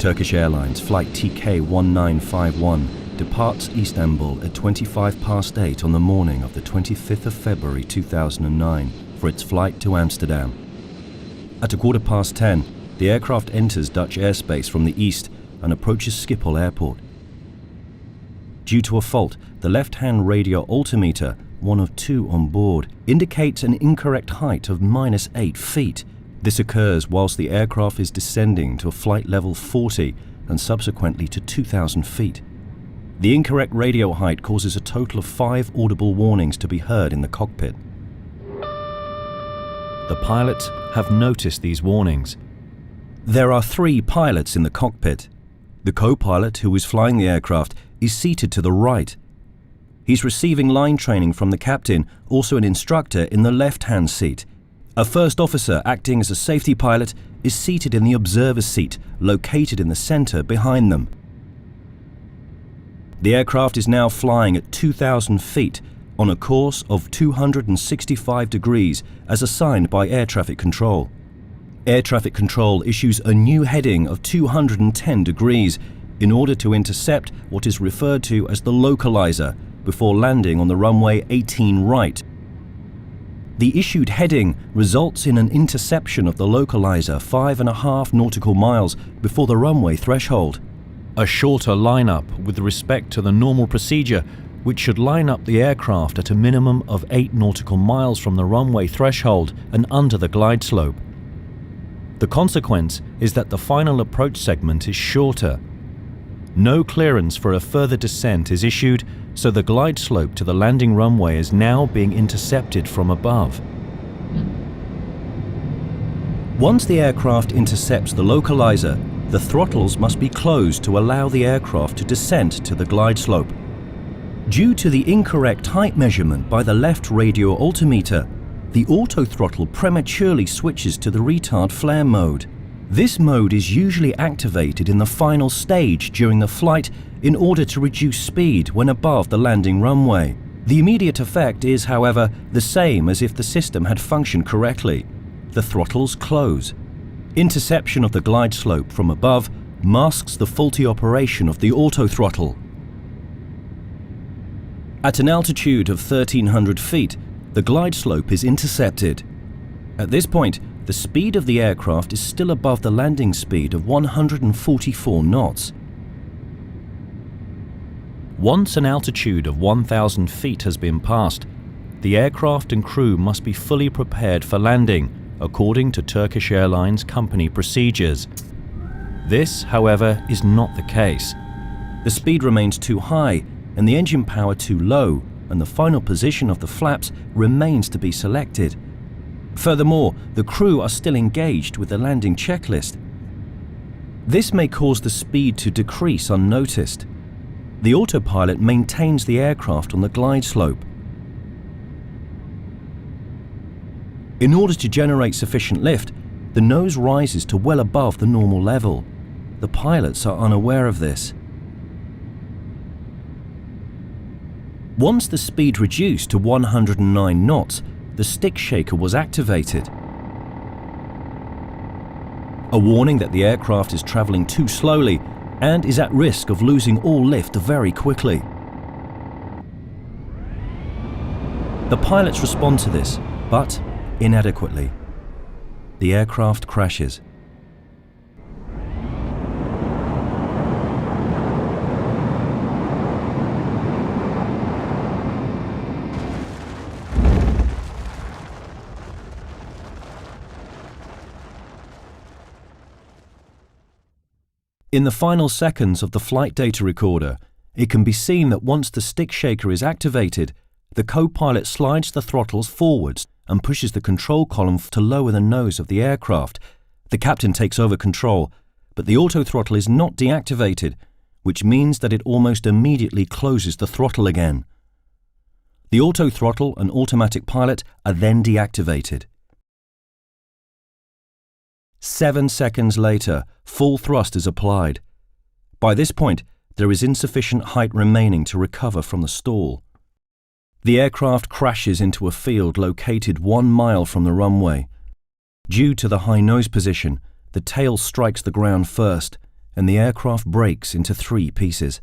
Turkish Airlines flight TK1951 departs Istanbul at 8:25 on the morning of the 25th of February 2009 for its flight to Amsterdam. At 10:15, the aircraft enters Dutch airspace from the east and approaches Schiphol Airport. Due to a fault, the left-hand radio altimeter, one of two on board, indicates an incorrect height of -8 feet. This occurs whilst the aircraft is descending to a flight level 40 and subsequently to 2,000 feet. The incorrect radio height causes a total of 5 audible warnings to be heard in the cockpit. The pilots have noticed these warnings. There are 3 pilots in the cockpit. The co-pilot, who is flying the aircraft, is seated to the right. He's receiving line training from the captain, also an instructor, in the left-hand seat. A first officer, acting as a safety pilot, is seated in the observer's seat, located in the center behind them. The aircraft is now flying at 2,000 feet on a course of 265 degrees as assigned by air traffic control. Air traffic control issues a new heading of 210 degrees in order to intercept what is referred to as the localizer before landing on the runway 18 right. The issued heading results in an interception of the localizer 5.5 nautical miles before the runway threshold. A shorter lineup with respect to the normal procedure, which should line up the aircraft at a minimum of 8 nautical miles from the runway threshold and under the glide slope. The consequence is that the final approach segment is shorter. No clearance for a further descent is issued, so the glide slope to the landing runway is now being intercepted from above. Once the aircraft intercepts the localizer, the throttles must be closed to allow the aircraft to descend to the glide slope. Due to the incorrect height measurement by the left radio altimeter, the auto throttle prematurely switches to the retard flare mode. This mode is usually activated in the final stage during the flight in order to reduce speed when above the landing runway. The immediate effect is, however, the same as if the system had functioned correctly. The throttles close. Interception of the glide slope from above masks the faulty operation of the auto throttle. At an altitude of 1,300 feet, the glide slope is intercepted. At this point, the speed of the aircraft is still above the landing speed of 144 knots. Once an altitude of 1,000 feet has been passed, the aircraft and crew must be fully prepared for landing, according to Turkish Airlines company procedures. This, however, is not the case. The speed remains too high and the engine power too low, and the final position of the flaps remains to be selected. Furthermore, the crew are still engaged with the landing checklist. This may cause the speed to decrease unnoticed. The autopilot maintains the aircraft on the glide slope. In order to generate sufficient lift, the nose rises to well above the normal level. The pilots are unaware of this. Once the speed reduced to 109 knots, the stick shaker was activated. A warning that the aircraft is traveling too slowly and is at risk of losing all lift very quickly. The pilots respond to this, but inadequately. The aircraft crashes. In the final seconds of the flight data recorder, it can be seen that once the stick shaker is activated, the co-pilot slides the throttles forwards and pushes the control column to lower the nose of the aircraft. The captain takes over control, but the auto throttle is not deactivated, which means that it almost immediately closes the throttle again. The auto throttle and automatic pilot are then deactivated. 7 seconds later, full thrust is applied. By this point, there is insufficient height remaining to recover from the stall. The aircraft crashes into a field located 1 mile from the runway. Due to the high nose position, the tail strikes the ground first, and the aircraft breaks into 3 pieces.